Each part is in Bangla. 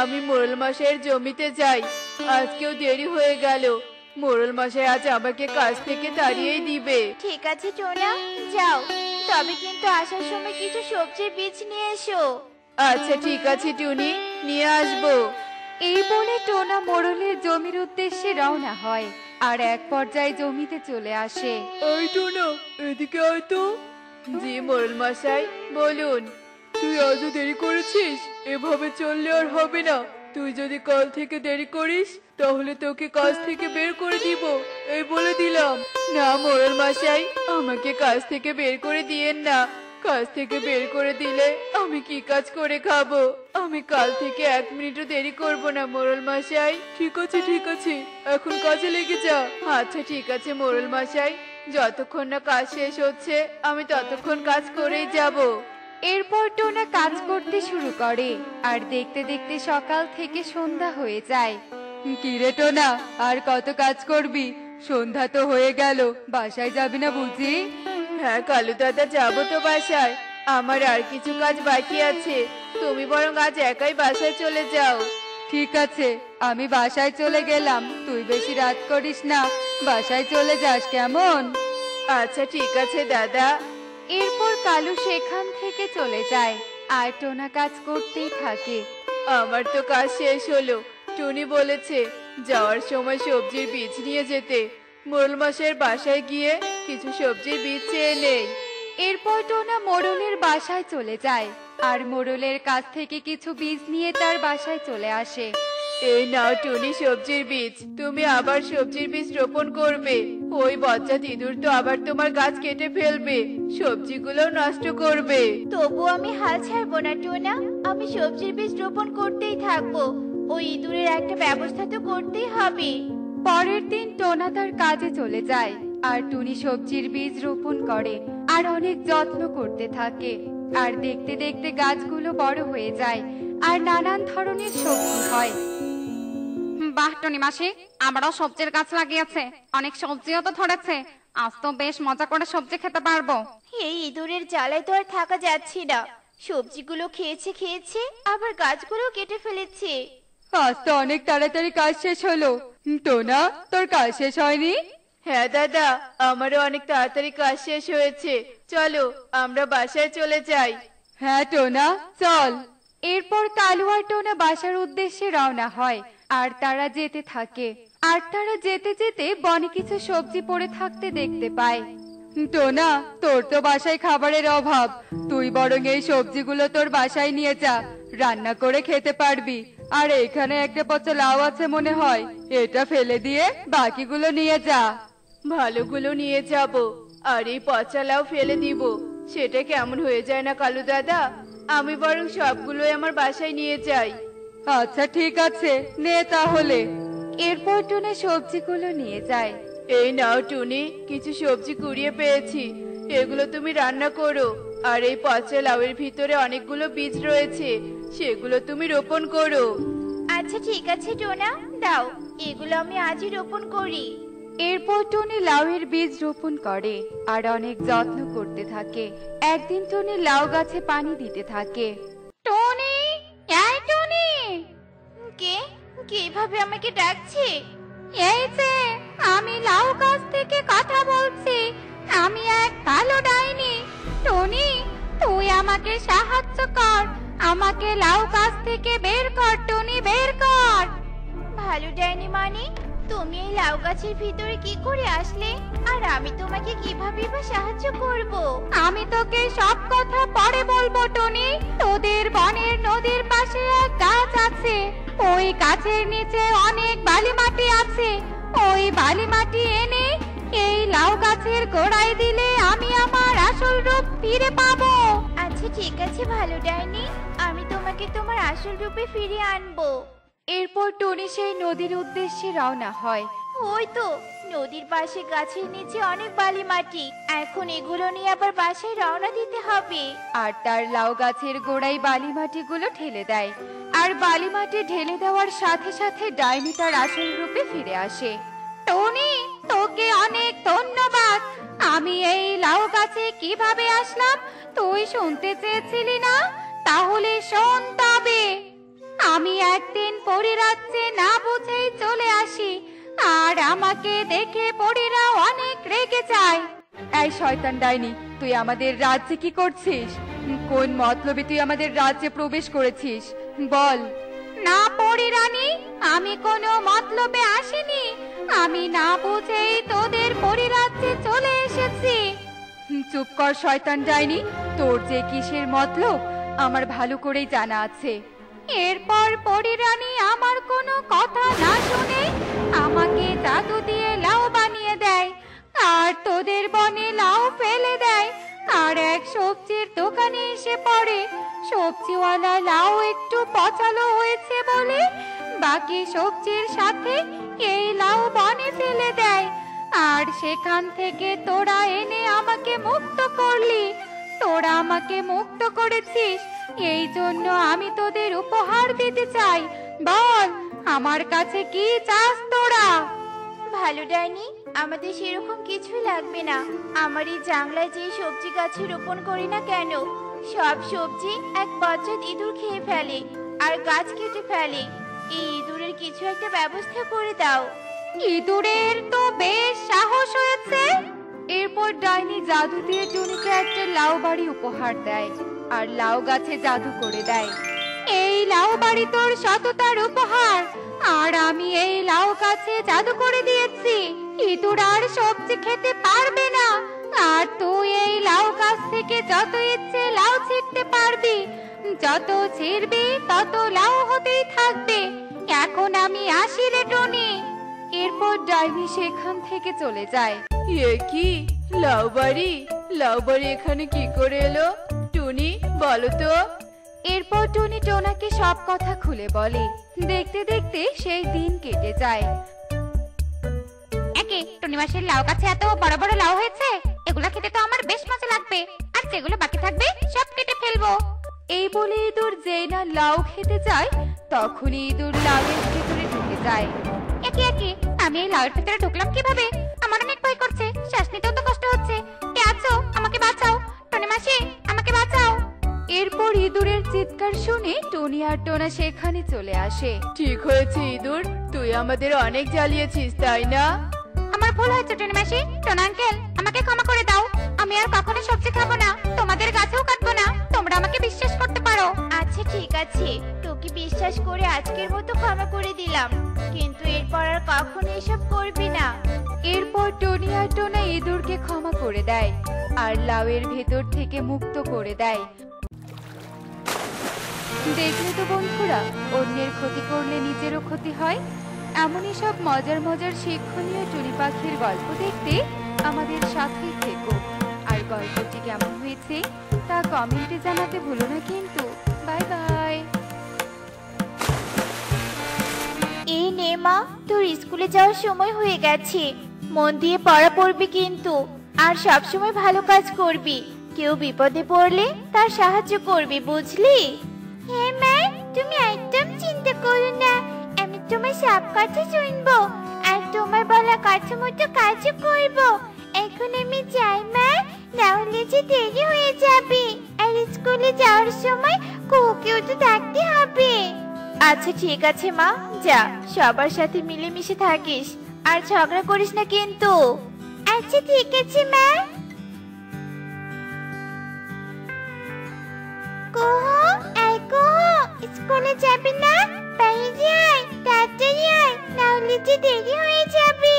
আমি মোড়ল মশাইয়ের জমিতে যাই। আজকেও দেরি হয়ে গেল, মোড়ল মশাই আজ আমাকে কাজ থেকে তাড়িয়েই দিবে। ঠিক আছে টোনা, যাও, তবে কিন্তু আসার সময় কিছু সবজির বীজ নিয়ে এসো। আচ্ছা ঠিক আছে টুনি, নিয়ে আসবো। এই বলে টোনা মোড়লের জমির উদ্দেশ্যে রওনা হয় আর এক পর্যায়ে জমিতে চলে আসে। এই টুনা, এদিকে আয় তো। জি মোড়ল মশাই, বলুন। তুই আজও দেরি করেছিস, এভাবে চললে আর হবে না। তুই যদি কাল থেকে দেরি করিস তাহলে তোকে কাজ থেকে বের করে দিব, এই বলে দিলাম। না মোড়ল মশাই, আমাকে কাজ থেকে বের করে দিয়েন না। কাজ থেকে বের করে দিলে আমি কি কাজ করে খাবো? আমি কাল থেকে 1 মিনিটও দেরি করব না মোড়ল মশাই। ঠিক আছে ঠিক আছে, এখন কাজে লেগে যা। আচ্ছা ঠিক আছে মোড়ল মশাই, যতক্ষণ না কাজ শেষ হচ্ছে আমি ততক্ষণ কাজ করেই যাব। এরপর টোনা কাজ করতে শুরু করে আর দেখতে দেখতে সকাল থেকে সন্ধ্যা হয়ে যায়। কি রে টোনা, আর কত কাজ করবি? সন্ধ্যা তো হয়ে গেল, বাসায় যাবি না বুঝি? হ্যাঁ কালু দাদা, যাবো তো বাসায়। আমার আর কিছু কাজ বাকি আছে, তুমি বরং আজ একাই বাসায় চলে যাও। ঠিক আছে, আমি বাসায় চলে গেলাম, তুই বেশি রাত করিস না, বাসায় চলে যাস কেমন? আচ্ছা ঠিক আছে দাদা। এরপর কালু সেখান থেকে চলে যায় আর টোনা কাজ করতেই থাকে। আমার তো কাজ শেষ হলো। টুনি বলেছে যাওয়ার সময় সবজির বীজ নিয়ে যেতে। মোড়ল মশাইয়ের বাসায় গিয়ে কিছু সবজির বীজ চেয়ে নেই। এরপর টোনা মোড়লের বাসায় চলে যায় আর মোড়লের কাছ থেকে কিছু বীজ নিয়ে তার বাসায় চলে আসে। এই নাও টুনি সবজির বীজ, তুমি আবার সবজির বীজ রোপণ করবে। ওই বজ্জাত ইঁদুর তো আবার তোমার গাছ কেটে ফেলবে, সবজিগুলো নষ্ট করবে। তবু আমি হাল ছাড়বো না টোনা, আমি সবজির বীজ রোপণ করতেই থাকবো। ওই ইঁদুরের একটা ব্যবস্থা তো করতেই হবে। পরের দিন টোনা তার কাজে চলে যায় আর টুনি সবজির বীজ রোপণ করে আর অনেক যত্ন করতে থাকে। আর দেখতে দেখতে গাছগুলো বড় হয়ে যায় আর নানান ধরনের সবজি হয়। বাহ টনি মাসি, আমারও সবজির গাছ লাগিয়েছে, অনেক সবজিও তো ধরেছে। আজ তো বেশ মজা করে সবজি খেতে পারবো। এই ইঁদুরের জ্বালায় তো আর থাকা যাচ্ছে না। সবজিগুলো খেয়েছে খেয়েছে, আবার গাছগুলো কেটে ফেলেছে। আজ তো অনেক তাড়াতাড়ি কাজ শেষ হলো। টোনা, তোর কাজ শেষ হয়নি? হ্যাঁ দাদা, আমারও অনেক তাড়াতাড়ি কাজ শেষ হয়েছে। চলো আমরা বাসায় চলে যাই। হ্যাঁ টোনা, চল। এরপর কালু আর টোনা বাসার উদ্দেশ্যে রওনা হয় আর তারা যেতে থাকে। আর তারা যেতে যেতে বনে কিছু সবজি পড়ে থাকতে দেখতে পায়। টোনা, তোর তো বাসায় খাবারের অভাব, তুই বরং এই সবজিগুলো তোর বাসায় নিয়ে যা, রান্না করে খেতে পারবি। আর এখানে একটা পচা লাউ আছে মনে হয়, এটা ফেলে দিয়ে বাকিগুলো নিয়ে যা। ভালোগুলো নিয়ে যাব আর এই পচা লাউ ফেলে দিব, সেটা কেমন হয়ে যায় না কালু দাদা? আমি বরং সবগুলোই আমার বাসায় নিয়ে যাই। আচ্ছা ঠিক আছে, নে তাহলে। এরপর টুনি সবজিগুলো নিয়ে যায়। এই নাও টুনি, কিছু সবজি কুড়িয়ে পেয়েছি, এগুলো তুমি রান্না করো। আর এই পচা লাউয়ের ভিতরে অনেকগুলো বীজ রয়েছে, সেগুলো তুমি রোপণ করো। আচ্ছা ঠিক আছে টোনা, দাও, এগুলো আমি আজই রোপণ করি। এরপর টুনি লাউয়ের বীজ রোপণ করে আর অনেক যত্ন করতে থাকে। একদিন টুনি লাউ গাছে পানি দিতে থাকে। টনি, এই টনি, কে কিভাবে আমাকে ডাকছে? এই যে আমি লাউ গাছ থেকে কথা বলছি, আমি এক ভালো ডাইনি। টনি, তুই আমাকে সাহায্য কর, আমাকে লাউ গাছ থেকে বের কর। টনি, বের কর। ভালো ডাইনি মানে? তুমি এই লাউ গাছের ভিতরে কি করে আসলে? আর আমি তোমাকে কিভাবে বা সাহায্য করব? আমি তোকে সব কথা পরে বলবো টনি। তোদের বনের নদীর পাশে এক গাছ আছে, ওই গাছের নিচে অনেক বালি মাটি আছে। ওই বালি মাটি এনে এই লাউ গাছের গোড়ায় দিলে আমি আমার আসল রূপ ফিরে পাবো। আচ্ছা ঠিক আছে ভালো ডাইনি, আমি তোমাকে তোমার আসল রূপে ফিরিয়ে আনবো। এরপর টুনি সেই নদীর উদ্দেশ্যে রওনা হয়। ওই তো নদীর পাশে গাছের নিচে অনেক বালি মাটি, এখন এগুলো নিয়ে আবার বাসায় রওনা দিতে হবে। আর তার লাউ গাছের গোড়ায় বালি মাটিগুলো ঢেলে দেয়। আর বালি মাটি ঢেলে দেওয়ার সাথে সাথে ডাইনি তার আসল রূপে ফিরে আসে। টনি, তোকে অনেক ধন্যবাদ। আমি এই লাউ গাছে কিভাবে আসলাম তুই শুনতে চেয়েছিলি না? তাহলে শোন তবে। আমি একদিন পরিরাজ্যে না বুঝেই চলে আসি, আর আমাকে দেখে পরীরা অনেক রেগে যায়। এই শয়তান ডাইনি, তুই আমাদের রাজ্যে কি করছিস? কোন মতলবে তুই আমাদের রাজ্যে প্রবেশ করেছিস বল। না পরিরানী, আমি কোনো মতলবে আসিনি। আমি না বুঝেই তোদের পরিরাজ্যে চলে এসেছি। চুপ কর শয়তান ডাইনি, তোর যে কিসের মতলব আমার ভালো করেই জানা আছে। এরপর পরিরানী আমার কোনো কথা না শুনে আমাকে জাদু দিয়ে লাউ বানিয়ে দেয়, আর তোদের বনে লাউ ফেলে দেয়। আর এক সবজির দোকানে এসে পড়ে। সবজিওয়ালা লাউ একটু পচালো হয়েছে বলে বাকি সবজির সাথে এই লাউ বনে ফেলে দেয়। আর সেখান থেকে তোরা এনে আমাকে মুক্ত করলি। তোরা আমাকে মুক্ত করেছিস, এই জন্য আমি তোদের উপহার দিতে চাই। বল, আমার কাছে কি চাস তোরা? ভালো ডাইনি, আমাদের সেরকম কিছুই লাগবে না। আমার এই জাংলায় যে সবজি গাছে রোপণ করি না কেন, সব সবজি এক বজ্জাত ইঁদুর খেয়ে ফেলে আর গাছ কেটে ফেলে। এই ইঁদুরের কিছু একটা ব্যবস্থা করে দাও। ইঁদুরের তো বেশ সাহস হয়েছে। এরপর ডাইনি জাদু দিয়ে টুনিকে একটা লাউ বাড়ি উপহার দেয় আর লাউ গাছে জাদু করে দেয়। এই লাউ বাড়ি তোর সততার উপহার, আর আমি এই লাউ গাছে জাদু করে দিয়েছি। ইঁদুর আর সবজি খেতে পারবে না, আর তুই এই লাউ গাছ থেকে যত ইচ্ছে লাউ ছিঁড়তে পারবি। যত ছিঁড়বি তত লাউ হতেই থাকবে। এখন আমি আসি রে টনি। এরপর ডাইনি সেখান থেকে চলে যায়। এ কি লাউবাড়ি? লাউবাড়ি এখানে কি করে এলো? টুনি, বলো তো। এরপর টুনি টোনাকে সব কথা খুলে বলে। দেখতে দেখতে সেই দিন কেটে যায়। একে টনি মাসের লাউ গাছে এত বড় বড় লাউ হয়েছে, এগুলা খেতে তো আমার বেশ মজা লাগবে। আর যেগুলো বাকি থাকবে সব কেটে ফেলবো। এই বলে ইঁদুর যেই না লাউ খেতে যায়, তখনই ইঁদুর লাউয়ের ভিতরে ঢুকে যায়। একে একে আমি এই লাউয়ের ভিতরে ঢুকলাম কিভাবে? আমার অনেক ভয় করছে, শ্বাস নিতেও তো কষ্ট হচ্ছে। কে আছো? আমাকে বাঁচাও, টনি মাসি, আমাকে বাঁচাও। এরপর ইঁদুরের চিৎকার শুনে টনি আর টোনা সেখানে চলে আসে। ঠিক হয়েছে ইঁদুর, তুই আমাদের অনেক জ্বালিয়েছিস, তাই না? আমার ভুল হয়েছে টনি মাসি। টোনা আঙ্কেল, আমাকে ক্ষমা করে দাও। আমি আর কখনো সবজি খাবো না, তোমাদের গাছেও কাটবো না। তোমরা আমাকে বিশ্বাস করতে পারো। আচ্ছা ঠিক আছে, তোকে বিশ্বাস করে আজকের মতো ক্ষমা করে দিলাম, কিন্তু এরপর আর কখনো এসব করবি না। এরপর টনি আর টোনা ইঁদুরকে ক্ষমা করে দেয় আর লাউয়ের ভেতর থেকে মুক্ত করে দেয়। দেখলে তো বন্ধুরা, অন্যের ক্ষতি করলে নিজেরও ক্ষতি হয়। এমনই সব মজার মজার শিক্ষণীয় টুনি পাখির গল্প দেখতে আমাদের সাথেই থেকো। আর গল্পটি কেমন হয়েছে তা কমেন্টে জানাতে ভুলো না কিন্তু। Bye bye. এই নে মা, তোর স্কুলে যাওয়ার সময় হয়ে গেছে। মন দিয়ে পড়া পড়বি কিন্তু, আর সব সময় ভালো কাজ করবি। কেউ বিপদে পড়লে তার সাহায্য করবি, বুঝলি? হ্যাঁ মা, তুমি একদম চিন্তা করো না। আমি তোমার সব কথা শুনবো আর তোমার বলা কথা মতো কাজও করবো। এখন আমি যাই মা, না হলে যে দেরি হয়ে যাবে। আর স্কুলে যাওয়ার সময় কুকুকেও তো ডাকতে হবে। আচ্ছা ঠিক আছে মা, যা, সবার সাথে মিলেমিশে থাকিস আর ঝগড়া করিস না কিন্তু। আচ্ছা ঠিক আছে মা। কোহো, এই কোহো, স্কুলে যাবি না? বাইরে আয়, তাড়াতাড়ি আয়, না হলে যে দেরি হয়ে যাবে।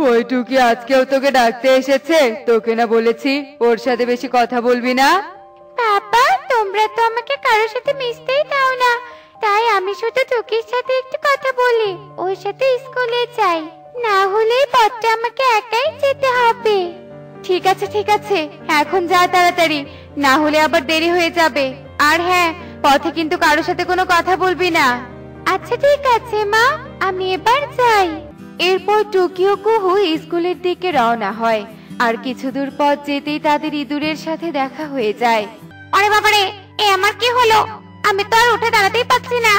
ওইটুকি আজকেও তোকে ডাকতে এসেছে? তোকে না বলেছি ওর সাথে বেশি কথা বলবি না? বাবা, তোমরা তো আমাকে কারোর সাথে মিশতেই দাও না, তাই আমি শুধু টুকির সাথে একটু কথা বলি, ওর সাথে স্কুলে যাই। না হলে পথটা আমাকে একাই যেতে হবে। ঠিক আছে ঠিক আছে, এখন যা তাড়াতাড়ি, না হলে আবার দেরি হয়ে যাবে। আর হ্যাঁ, পথে কিন্তু কারোর সাথে কোনো কথা বলবি না। আচ্ছা ঠিক আছে মা, আমি এবার যাই। এরপর টুকি ও কুহু স্কুলের দিকে রওনা হয়। আর কিছু দূর পথ যেতেই তাদের ইঁদুরের সাথে দেখা হয়ে যায়। আরে বাবারে, এ আমার কি হলো? আমি তো আর উঠে দাঁড়াতেই পারছি না।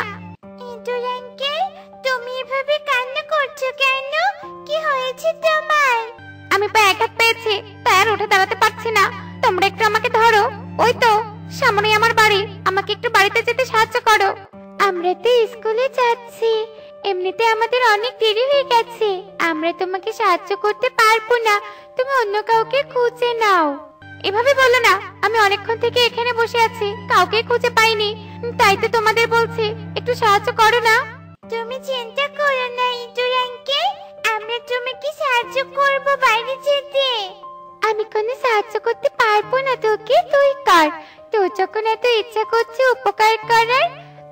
ইঁদুর আঙ্কেল, তুমি এভাবে কান্না করছো কেন? কি হয়েছে তোমার? আমি পায়ে আঘাত পেয়েছি, তাই আর উঠে দাঁড়াতে পারছি না। তোমরা একটু আমাকে ধরো। ওই তো সামনেই আমার বাড়ি, আমাকে একটু বাড়িতে যেতে সাহায্য করো। আমরা তো স্কুলে যাচ্ছি, এমনিতে আমাদের অনেক দেরি হয়ে গেছে, আমরা তোমাকে সাহায্য করতে পারবো না, তুমি অন্য কাউকে খুঁজে নাও। এভাবে বলো না, আমি অনেকক্ষণ থেকে এখানে বসে আছি, কাউকে খুঁজে পাইনি, তাই তো তোমাদের বলছি একটু সাহায্য করো না। তুমি চিন্তা করো না ইঁদুর আঙ্কেল, আমরা তোমাকে সাহায্য করব বাইরে যেতে। আমি কোনো সাহায্য করতে পারবো না তোকে, তুই কর, তোর যখন এত ইচ্ছা করছে উপকার করার।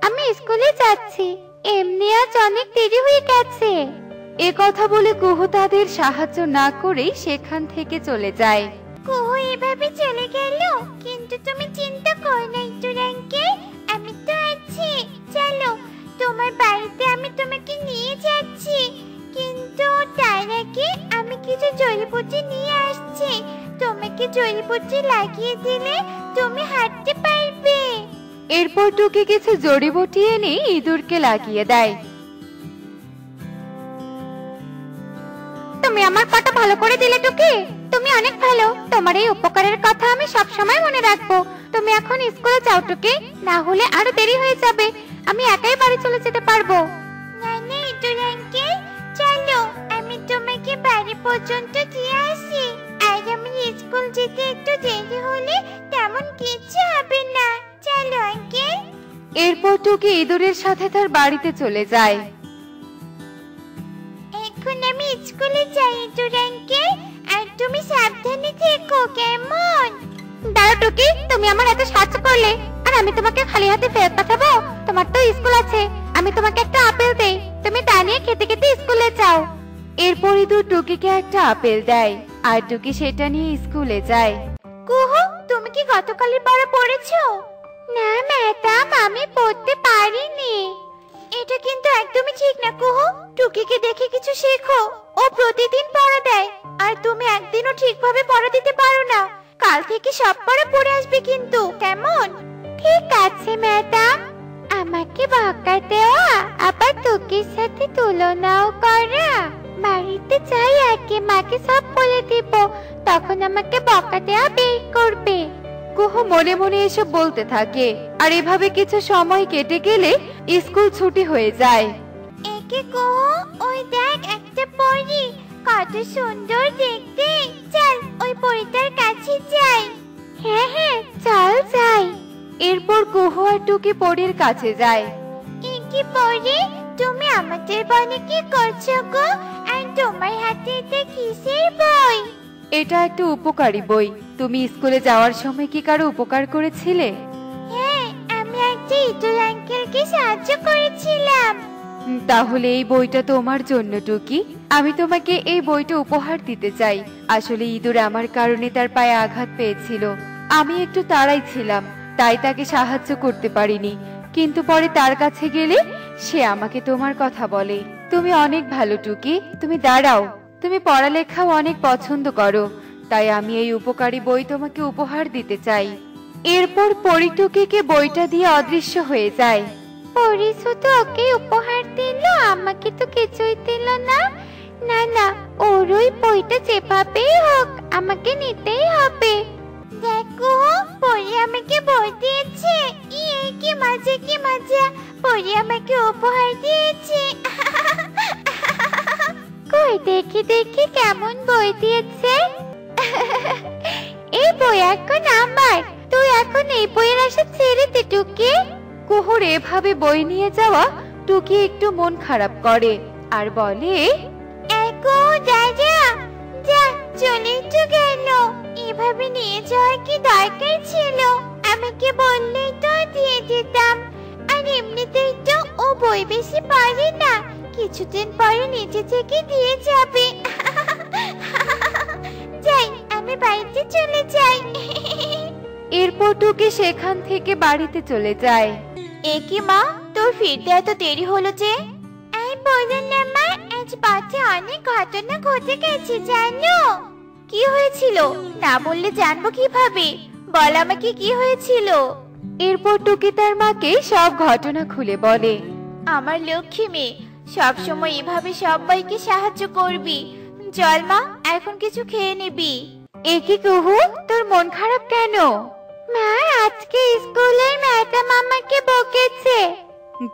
আমি স্কুলে যাচ্ছি, এমনি আজ অনেক দেরি হয়ে গেছে। এ কথা বলে কুহু তাদের সাহায্য না করেই সেখান থেকে চলে যায়। কুহু এভাবে চলে গেল, কিন্তু তুমি চিন্তা করো না ইঁদুর আঙ্কেল, আমি তো আছি। চলো তোমার বাড়িতে আমি তোমাকে নিয়ে যাচ্ছি, কিন্তু তার আগে আমি কিছু জড়িবুটি নিয়ে আসছি, তোমাকে জড়িবুটি লাগিয়ে দিলে তুমি হাঁটতে পারবে। এরপর টুকি কিছু জড়িবুটি এনে ইঁদুরকে লাগিয়ে দেয়। তুমি আমার কথা ভালো করে দিলে টুকি, তুমি অনেক ভালো, তোমার এই উপকারের কথা আমি সব সময় মনে রাখবো। তুমি এখন স্কুলে যাও টুকি, না হলে আরো দেরি হয়ে যাবে, আমি একাই বাড়ি চলে যেতে পারবো। না না ইঁদুর আঙ্কেল, চলো আমি তোমাকে বাড়ি পর্যন্ত দিয়ে আসি, আর আমি স্কুল যেতে একটু দেরি হলে তেমন কিছু হবে না। চলো আঙ্কেল। এরপর টুকি ইঁদুরের সাথে তার বাড়িতে চলে যায়। এখন আমি স্কুলে যাই ইঁদুর আঙ্কেল, আর তুমি সাবধানে থেকো কেমন? দাঁড়া টুকি, তুমি আমার এত সাহায্য করলে আর আমি তোমাকে খালি হাতে ফেরত পাঠাবো? তোমার তো স্কুল আছে, আমি তোমাকে একটা আপেল দেই, তুমি তা নিয়ে খেতে খেতে স্কুলে যাও। এরপর ইঁদুর টুকিকে একটা আপেল দেয়, আর টুকি সেটা নিয়ে স্কুলে যায়। কুহু, তুমি কি গতকালের পড়া পড়েছো? না ম্যাডাম, আমি পড়তে পারিনি। এটা কিন্তু একদমই ঠিক না কুহু, টুকিকে দেখে কিছু শেখো, ও প্রতিদিন পড়া দেয়, আর তুমি একদিনও ঠিকভাবে পড়া দিতে পারো না। কাল থেকে সব পড়া পড়ে আসবে কিন্তু, কেমন? ঠিক আছে ম্যাডাম। আমাকে বকা দেওয়া আবার টুকির সাথে তুলনাও করা, বাড়িতে যাই আগে মাকে সব বলে দিব, তখন আমাকে বকা দেওয়া বের করবে। কুহু মনে মনে এসব বলতে থাকে, আর এভাবে কিছু সময় কেটে গেলে স্কুল ছুটি হয়ে যায়। একে কুহু, ওই দেখ একটা পরী, কত সুন্দর দেখতে, চল ওই পরীটার কাছে যাই। হ্যাঁ হ্যাঁ চল যাই। এরপর কুহু আর টুকি পরীর কাছে যায়। একে পরী, তুমি আমাদের বনে কি করছো গো, আর তোমার হাতে এটা কিসের বই? এটা একটা উপকারী বই, তুমি স্কুলে যাওয়ার সময় কি কারো উপকার করেছিলে? হ্যাঁ, আমি একটা ইঁদুর আঙ্কেলকে সাহায্য করেছিলাম। তাহলে এই বইটা তোমার জন্য টুকি, আমি তোমাকে এই বইটা উপহার দিতে চাই। আসলে ইঁদুর আমার কারণে তার পায়ে আঘাত পেয়েছিল, আমি একটু তাড়াই ছিলাম, তাই তাকে সাহায্য করতে পারিনি, কিন্তু পরে তার কাছে গেলে সে আমাকে তোমার কথা বলে। তুমি অনেক ভালো টুকি, তুমি দাঁড়াও, তুমি পড়ালেখাও অনেক পছন্দ করো, তাই আমি এই উপকারী বই তোমাকে উপহার দিতে চাই। এরপর পরী টুকিকে বইটা দিয়ে অদৃশ্য হয়ে যায়। পরী শুধু ওকে উপহার দিল, আমাকে তো কিছুই দিল না। না না, ওর ওই বইটা যেভাবেই হোক আমাকে নিতেই হবে। দেখো, পরী আমাকে বই দিয়েছে, ইয়ে কি মজা কি মজা, পরী আমাকে উপহার দিয়েছে। কই দেখি দেখি কেমন বই দিয়েছে। এই বই এখন আমার, তুই এখন এই বইয়ের আশা ছেড়ে দে টুকি। কুহুর এভাবে বই নিয়ে যাওয়া টুকি একটু মন খারাপ করে আর বলে, এগো দাদা, যা চলে তো গেল, এভাবে নিয়ে যাওয়ার কি দরকার ছিল? আমাকে বললেই তো দিয়ে দিতাম, আর এমনিতেই তো ও বই বেশি পড়ে না, কিছুদিন পরে নিজে থেকে দিয়ে যাবে। যাই, আমি বাড়িতে চলে যাই। এরপর টুকি সেখান থেকে বাড়িতে চলে যায়। এ কি মা, তোর ফিরতে এত দেরি হলো যে? এই বলো না মা, আজ পথে অনেক ঘটনা ঘটে গেছে জানো। কি হয়েছিল? না বললে জানবো কিভাবে, বল আমাকে কি হয়েছিল। এরপর টুকি তার মাকে সব ঘটনা খুলে বলে। আমার লক্ষ্মী মেয়ে, সব সময় এভাবে সবাইকে সাহায্য করবি। চল মা, এখন কিছু খেয়ে নিবি। এ কি কুহু, তোর মন খারাপ কেন? মা, আজকে স্কুলের ম্যাডাম আমাকে বকেছে।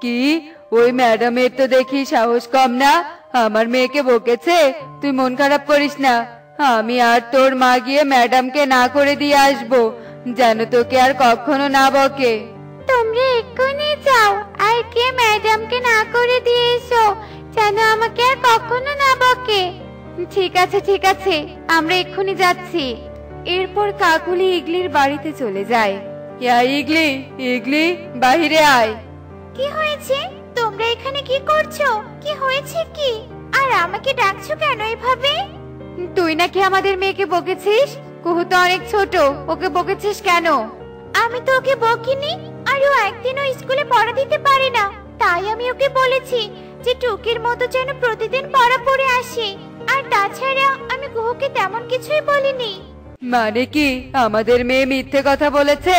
কি, ওই ম্যাডামের তো দেখি সাহস কম না, আমার মেয়েকে বকেছে। তুই মন খারাপ করিস না, আমি আর তোর মা গিয়ে ম্যাডামকে না করে দিয়ে আসবো, যেন তোকে আর কখনো না বকে। তোমরা এক্ষুনি যাও আর গিয়ে ম্যাডামকে না করে দিয়ে এসো, যেন আমাকে আর কখনো না বকে। ঠিক আছে ঠিক আছে, আমরা এক্ষুনি যাচ্ছি। এরপর কাকুলি ইগলির বাড়িতে চলে যায়। ইয়া ইগলি, ইগলি বাহিরে আয়। কি হয়েছে? তোমরা এখানে কি করছো? কি হয়েছে কি? আর আমাকে ডাকছো কেন এভাবে? তুই নাকি আমাদের মেয়েকে বকেছিস? কুহু তো অনেক ছোট, ওকে বকেছিস কেন? আমি তো ওকে বকিনি, আর ও একদিনও স্কুলে পড়া দিতে পারে না, তাই আমি ওকে বলেছি যে টুকির মতো যেন প্রতিদিন পড়া পড়ে আসে। আর তাছাড়া আমি কুহুকে তেমন কিছুই বলিনি। মানে কি আমাদের মেয়ে মিথ্যে কথা বলেছে?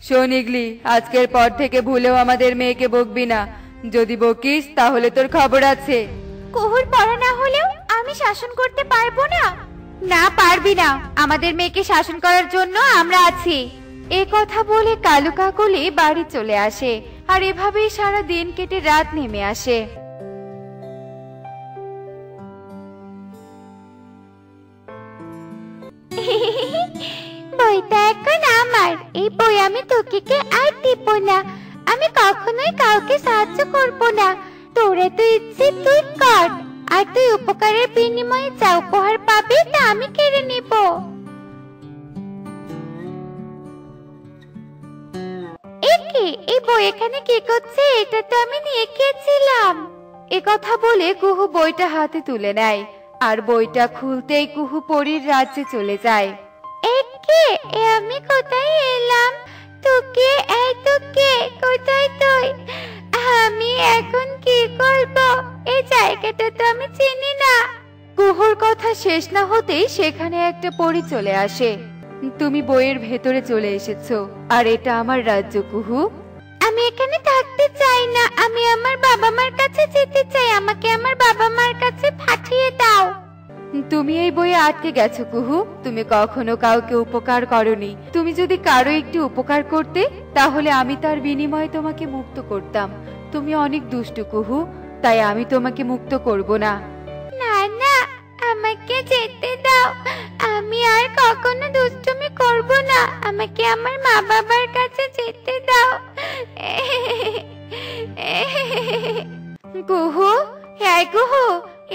শোন ইগলি, আজকের পর থেকে ভুলেও আমাদের মেয়েকে বকবি না, যদি বকিস তাহলে তোর খবর আছে। কুহুর পড়া না হলেও আমি শাসন করতে পারবো না? না পারবি না, আমাদের মেয়েকে শাসন করার জন্য আমরা আছি। এ কথা বলে কালু কাকলি বাড়ি চলে আসে, আর এভাবেই সারা দিন কেটে রাত নেমে আসে। বইটা এখন আমার, এই বই আমি তোকে আর দিব না। আমি কখনোই কাউকে সাহায্য করব না। তোরা তো ইচ্ছে তুই কর, আর তুই উপকারের বিনিময়ে যা উপহার পাবি তা আমি কেড়ে নিব। এই বই এখানে কি করছে? এটা তো আমি নিয়ে গিয়েছিলাম। এ কথা বলে কুহু বইটা হাতে তুলে নেয়, আর বইটা খুলতেই কুহু পরীর রাজ্যে চলে যায়। আমি কোথায় এলাম? তোকে কোথায় তুই? আমি এখন কি করব? এই জায়গাটা তো আমি চিনি না। কুহুর কথা শেষ না হতেই সেখানে একটা পরী চলে আসে। তুমি বইয়ের ভেতরে চলে এসেছো, আর এটা আমার রাজ্য কুহু। আমি এখানে থাকতে চাই না, আমি আমার বাবা মার কাছে যেতে চাই। আমাকে আমার বাবা মার কাছে পাঠিয়ে দাও। তুমি এই বইয়ে আটকে গেছো কুহু, তুমি কখনো কাউকে উপকার করনি। তুমি যদি কারো একটু উপকার করতে, তাহলে আমি তার বিনিময়ে তোমাকে মুক্ত করতাম। তুমি অনেক দুষ্টু কুহু, তাই আমি তোমাকে মুক্ত করব না। না না, আমাকে যেতে দাও। আমি আর কখনো দুষ্টুমি করব না। আমাকে আমার মা বাবার কাছে যেতে দাও। কুহু, হ্যাঁ কুহু,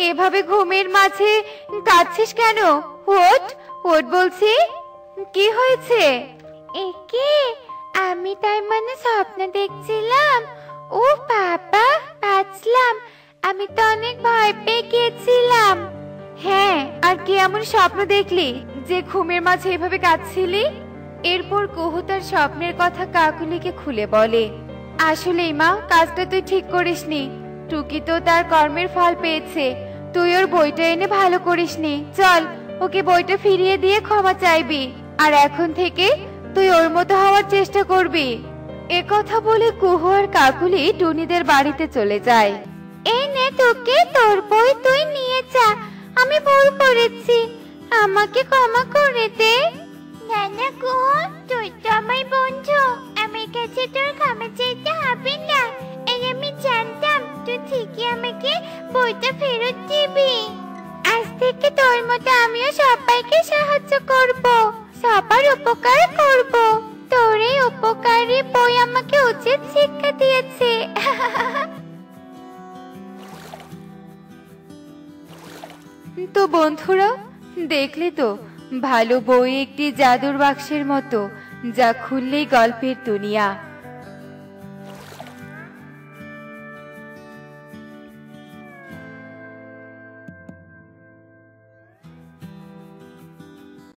এভাবে ঘুমের মাঝে কাঁদছিস কেন? ওঠ ওঠ বলছি, কি হয়েছে? একে আমি তার মানে স্বপ্ন দেখছিলাম। ও বাবা, বাঁচলাম। আমি তো অনেক ভয় পেয়ে গিয়েছিলাম। হ্যাঁ, আর কি এমন স্বপ্ন দেখলি যে ঘুমের মাঝে এভাবে কাঁদছিলি? এরপর কুহু তার স্বপ্নের কথা কাকুলিকে খুলে বলে। আসলেই মা, কাজটা তুই ঠিক করিসনি। টুকি তো তার কর্মের ফল পেয়েছে, তুই ওর বইটা এনে ভালো করিসনি। চল, ওকে বইটা ফিরিয়ে দিয়ে ক্ষমা চাইবি, আর এখন থেকে তুই ওর মতো হওয়ার চেষ্টা করবি। এ কথা বলে কুহু আর কাকুলি টুনিদের বাড়িতে চলে যায়। এই নে তোকে, তোর বই তুই নিয়ে যা। আমি ভুল করেছি, আমাকে ক্ষমা করে দে। না না কুহু, তুই তো আমার বন্ধু, আমার কাছে তোর ক্ষমা চাইতে হবে না। এই আমি জানতাম তুই ঠিকই আমাকে বইটা ফেরত দিবি। আজ থেকে তোর মতো আমিও সবাইকে সাহায্য করব, সবার উপকার করব। তোর এই উপকারী বই আমাকে উচিত শিক্ষা দিয়েছে। তো বন্ধুরা, দেখলে তো, ভালো বই একটি জাদুর বাক্সের মতো, যা খুললেই গল্পের দুনিয়া।